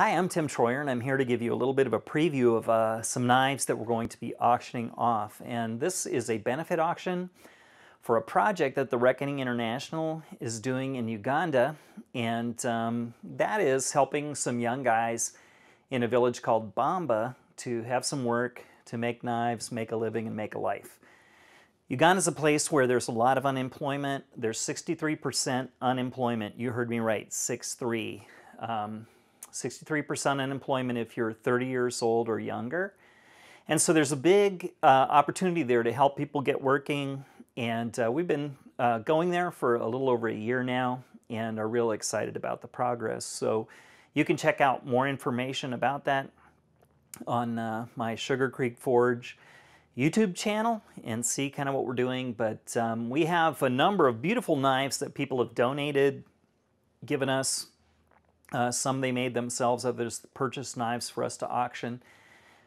Hi, I'm Tim Troyer, and I'm here to give you a little bit of a preview of some knives that we're going to be auctioning off. And this is a benefit auction for a project that the Reckoning International is doing in Uganda, and that is helping some young guys in a village called Bamba to have some work, to make knives, make a living, and make a life. Uganda is a place where there's a lot of unemployment. There's 63% unemployment. You heard me right, 6-3. 63% unemployment if you're 30 years old or younger. And so there's a big opportunity there to help people get working. And we've been going there for a little over a year now and are real excited about the progress. So you can check out more information about that on my Sugar Creek Forge YouTube channel and see kind of what we're doing. But we have a number of beautiful knives that people have donated, given us. Some they made themselves, others purchased knives for us to auction.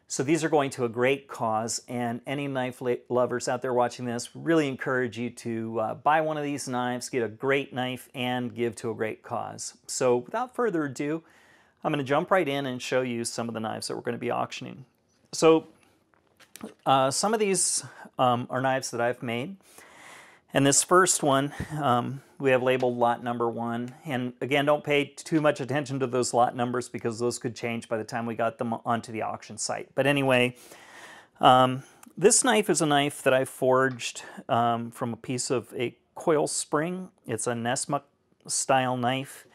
So these are going to a great cause, and any knife lovers out there watching this, really encourage you to buy one of these knives, get a great knife, and give to a great cause. So without further ado, I'm going to jump right in and show you some of the knives that we're going to be auctioning. So some of these are knives that I've made. And this first one, we have labeled lot number 1. And again, don't pay too much attention to those lot numbers because those could change by the time we got them onto the auction site. But anyway, this knife is a knife that I forged from a piece of a coil spring. It's a Nessmuk style knife.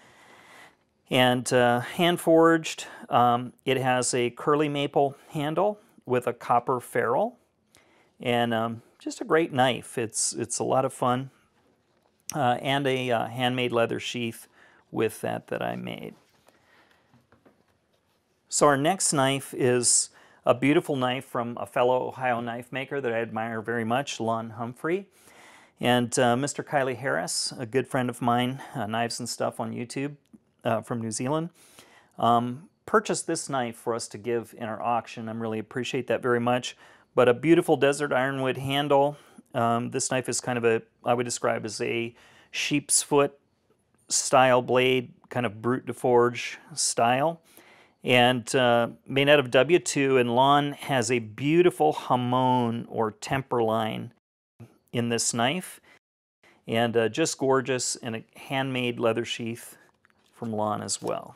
And hand forged, it has a curly maple handle with a copper ferrule. And just a great knife. It's a lot of fun. And a handmade leather sheath with that I made. So our next knife is a beautiful knife from a fellow Ohio knife maker that I admire very much, Lon Humphrey. And Mr. Kylie Harris, a good friend of mine, Knives and Stuff on YouTube from New Zealand, purchased this knife for us to give in our auction. I really appreciate that very much. But a beautiful desert ironwood handle. This knife is kind of I would describe as a sheep's foot style blade, kind of brute de forge style. And made out of W2, and Lon has a beautiful hamon or temper line in this knife. And just gorgeous, and a handmade leather sheath from Lon as well.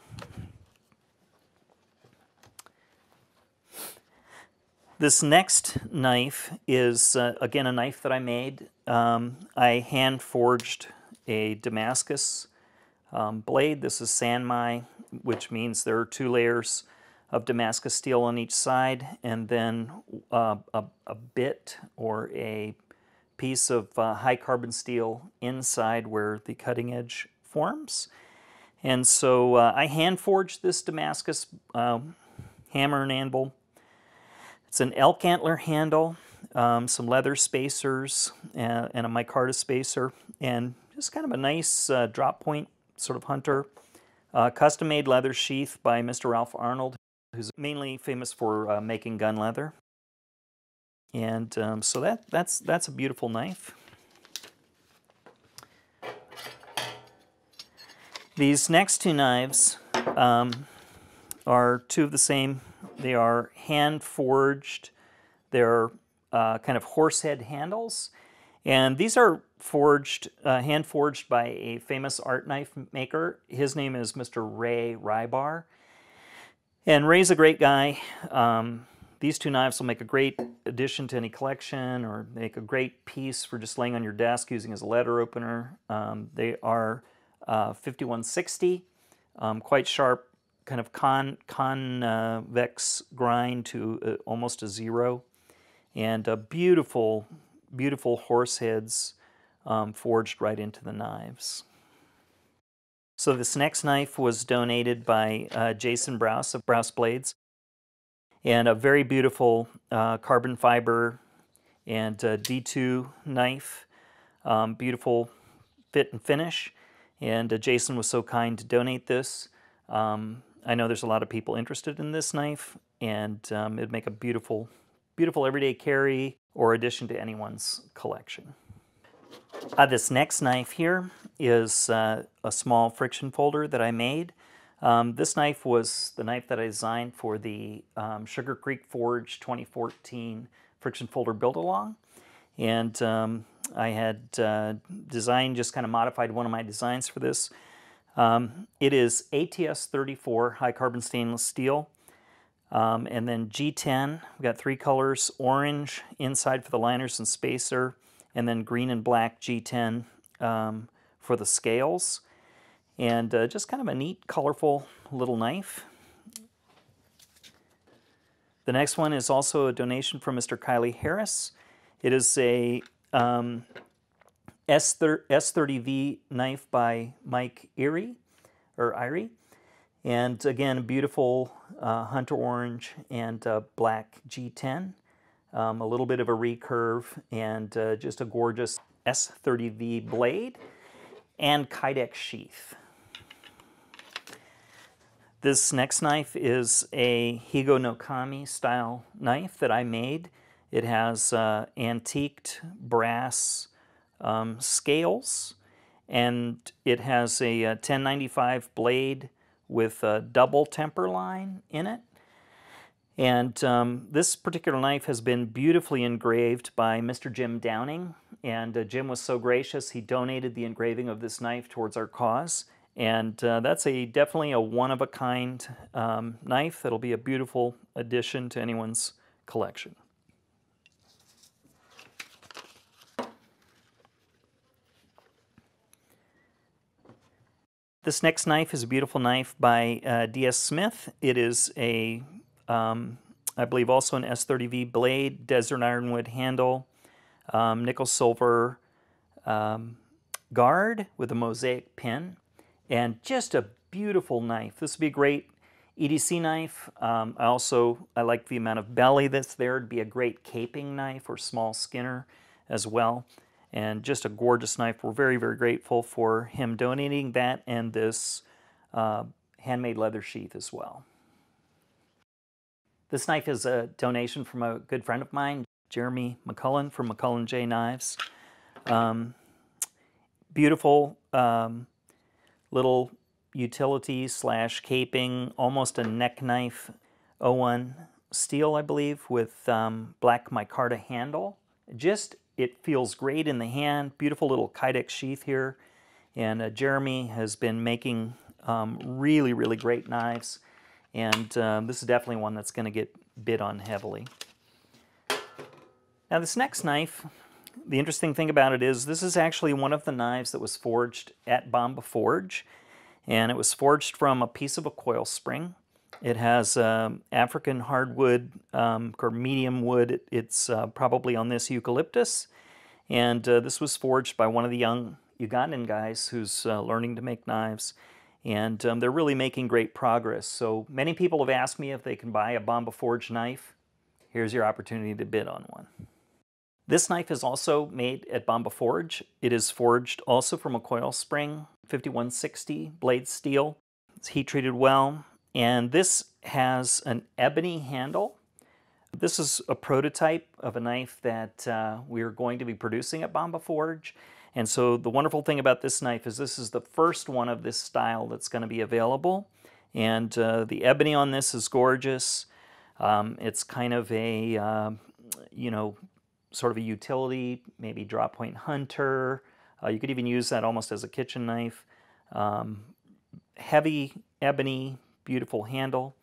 This next knife is, again, a knife that I made. I hand forged a Damascus blade. This is Sanmai, which means there are 2 layers of Damascus steel on each side, and then a bit or a piece of high carbon steel inside where the cutting edge forms. And so I hand forged this Damascus hammer and anvil. It's an elk antler handle, some leather spacers, and a micarta spacer, and just kind of a nice drop point sort of hunter. Custom-made leather sheath by Mr. Ralph Arnold, who's mainly famous for making gun leather. And so that's a beautiful knife. These next 2 knives are 2 of the same. They are hand forged. They're kind of horse head handles. And these are forged, hand forged by a famous art knife maker. His name is Mr. Ray Rybar. And Ray's a great guy. These 2 knives will make a great addition to any collection, or make a great piece for just laying on your desk using as a letter opener. They are 5160, quite sharp, kind of convex grind to almost a 0, and beautiful, beautiful horse heads forged right into the knives. So this next knife was donated by Jason Browse of Browse Blades, and a very beautiful carbon fiber and D2 knife, beautiful fit and finish, and Jason was so kind to donate this. I know there's a lot of people interested in this knife, and it'd make a beautiful, beautiful everyday carry or addition to anyone's collection. This next knife here is a small friction folder that I made. This knife was the knife that I designed for the Sugar Creek Forge 2014 Friction Folder Build-Along. And I had designed, just kind of modified one of my designs for this. It is ATS 34 high carbon stainless steel. And then G10, we've got 3 colors: orange inside for the liners and spacer, and then green and black G10 for the scales. And just kind of a neat, colorful little knife. The next one is also a donation from Mr. Kylie Harris. It is a S30V knife by Mike Erie, and again, a beautiful hunter orange and black G10, a little bit of a recurve, and just a gorgeous S30V blade and Kydex sheath. This next knife is a Higo no Kami style knife that I made. It has antiqued brass scales, and it has a 1095 blade with a double temper line in it. And this particular knife has been beautifully engraved by Mr. Jim Downing, and Jim was so gracious, he donated the engraving of this knife towards our cause. And that's definitely a one-of-a-kind knife that'll be a beautiful addition to anyone's collection. This next knife is a beautiful knife by D.S. Smith. It is a, I believe, also an S30V blade, desert ironwood handle, nickel silver guard with a mosaic pin. And just a beautiful knife. This would be a great EDC knife. I like the amount of belly that's there. It'd be a great caping knife or small skinner as well. And just a gorgeous knife. We're very, very grateful for him donating that and this handmade leather sheath as well. This knife is a donation from a good friend of mine, Jeremy McCullen from McCullen J Knives. Beautiful little utility slash caping, almost a neck knife, 01 steel, I believe, with black micarta handle. It feels great in the hand. Beautiful little Kydex sheath here. And Jeremy has been making really, really great knives. And this is definitely one that's going to get bid on heavily. Now this next knife, the interesting thing about it is this is actually one of the knives that was forged at Bamba Forge, and it was forged from a piece of a coil spring. It has African hardwood or medium wood. It's probably on this eucalyptus, and this was forged by one of the young Ugandan guys who's learning to make knives, and they're really making great progress. So many people have asked me if they can buy a Bamba Forge knife. Here's your opportunity to bid on one. This knife is also made at Bamba Forge. It is forged also from a coil spring, 5160 blade steel. It's heat treated well, and this has an ebony handle. This is a prototype of a knife that we are going to be producing at Bamba Forge. And so the wonderful thing about this knife is this is the first one of this style that's going to be available. And the ebony on this is gorgeous. It's kind of a, sort of a utility, maybe drop point hunter. You could even use that almost as a kitchen knife. Heavy ebony, beautiful handle.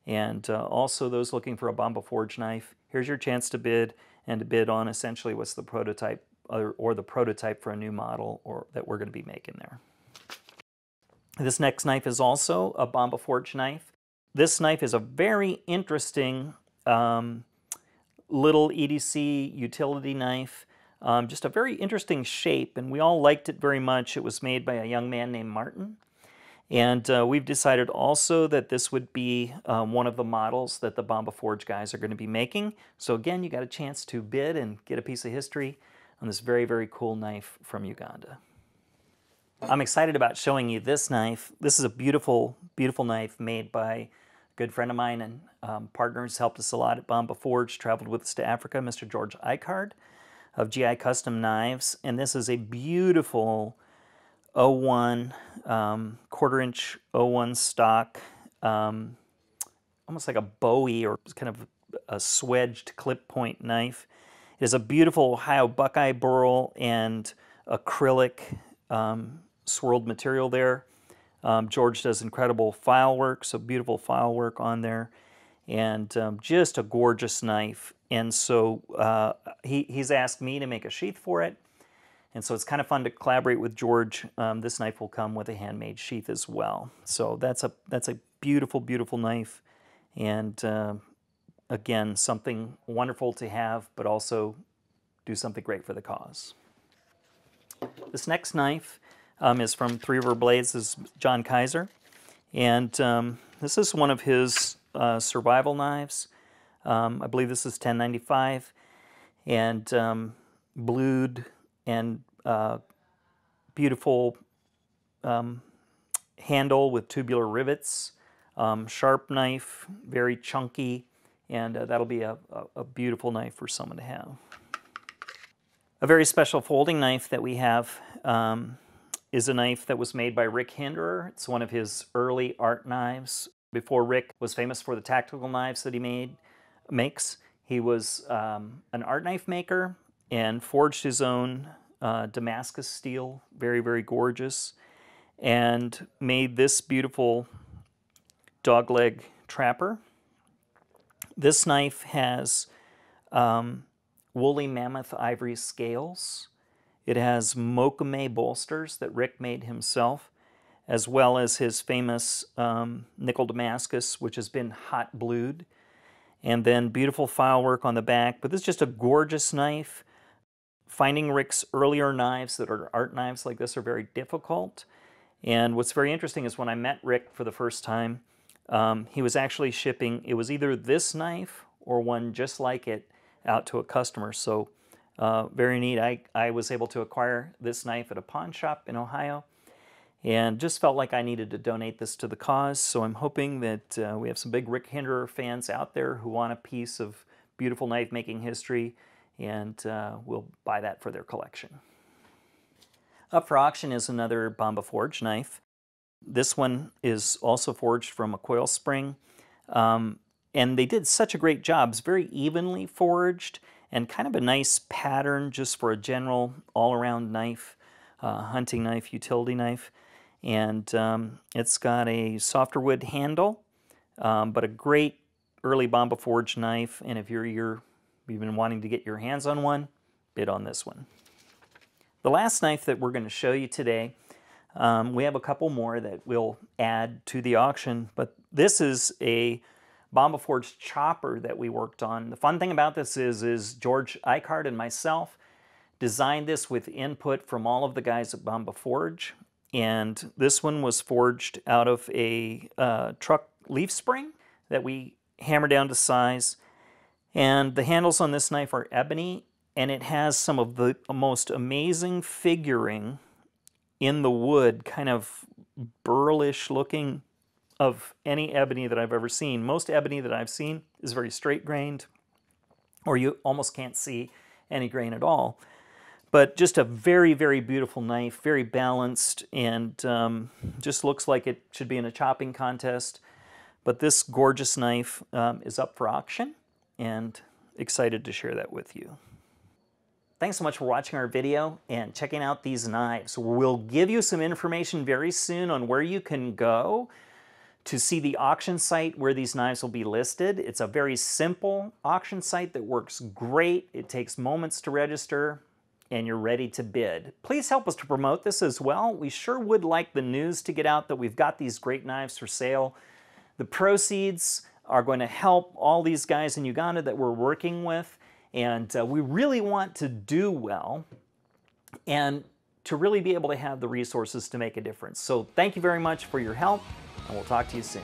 And also those looking for a Bamba Forge knife, here's your chance to bid, and to bid on essentially what's the prototype or the prototype for a new model that we're going to be making there. This next knife is also a Bamba Forge knife. This knife is a very interesting little EDC utility knife. Just a very interesting shape, and we all liked it very much. It was made by a young man named Martin. And we've decided also that this would be one of the models that the Bamba Forge guys are going to be making. So again, you got a chance to bid and get a piece of history on this very, very cool knife from Uganda. I'm excited about showing you this knife. This is a beautiful, beautiful knife made by a good friend of mine and partners, helped us a lot at Bamba Forge, traveled with us to Africa, Mr. George Eichard of GI Custom Knives. And this is a beautiful 01, quarter-inch 01 stock, almost like a Bowie or kind of a swedged clip point knife. It is a beautiful Ohio Buckeye burl and acrylic swirled material there. George does incredible file work, so beautiful file work on there, and just a gorgeous knife. And so he's asked me to make a sheath for it, and so it's kind of fun to collaborate with George. This knife will come with a handmade sheath as well. So that's a beautiful, beautiful knife, and again, something wonderful to have, but also do something great for the cause. This next knife is from Three River Blades. This is John Kaiser, and this is one of his survival knives. I believe this is 1095, and blued and beautiful handle with tubular rivets, sharp knife, very chunky, and that'll be a beautiful knife for someone to have. A very special folding knife that we have is a knife that was made by Rick Hinderer. It's one of his early art knives. Before Rick was famous for the tactical knives that he makes, he was an art knife maker and forged his own Damascus steel, very, very gorgeous, and made this beautiful dogleg trapper. This knife has woolly mammoth ivory scales. It has mokume bolsters that Rick made himself, as well as his famous nickel Damascus, which has been hot blued, and then beautiful file work on the back. But this is just a gorgeous knife. Finding Rick's earlier knives that are art knives like this are very difficult. And what's very interesting is when I met Rick for the first time, he was actually shipping, it was either this knife or one just like it out to a customer. So very neat. I was able to acquire this knife at a pawn shop in Ohio, and just felt like I needed to donate this to the cause. So I'm hoping that we have some big Rick Hinderer fans out there who want a piece of beautiful knife making history, and we'll buy that for their collection. Up for auction is another Bamba Forge knife. This one is also forged from a coil spring, and they did such a great job. It's very evenly forged and kind of a nice pattern just for a general all-around knife, hunting knife, utility knife. And it's got a softer wood handle, but a great early Bamba Forge knife. And if you've been wanting to get your hands on one, bid on this one. The last knife that we're going to show you today, we have a couple more that we'll add to the auction, but this is a Bamba Forge chopper that we worked on. The fun thing about this is George Eichhardt and myself designed this with input from all of the guys at Bamba Forge, and this one was forged out of a truck leaf spring that we hammered down to size. And the handles on this knife are ebony, and it has some of the most amazing figuring in the wood, kind of burlish looking, of any ebony that I've ever seen. Most ebony that I've seen is very straight grained, or you almost can't see any grain at all. But just a very, very beautiful knife, very balanced, and just looks like it should be in a chopping contest. But this gorgeous knife is up for auction, and excited to share that with you. Thanks so much for watching our video and checking out these knives. We'll give you some information very soon on where you can go to see the auction site where these knives will be listed. It's a very simple auction site that works great. It takes moments to register, and you're ready to bid. Please help us to promote this as well. We sure would like the news to get out that we've got these great knives for sale. The proceeds are going to help all these guys in Uganda that we're working with, and we really want to do well and to really be able to have the resources to make a difference. So thank you very much for your help, and we'll talk to you soon.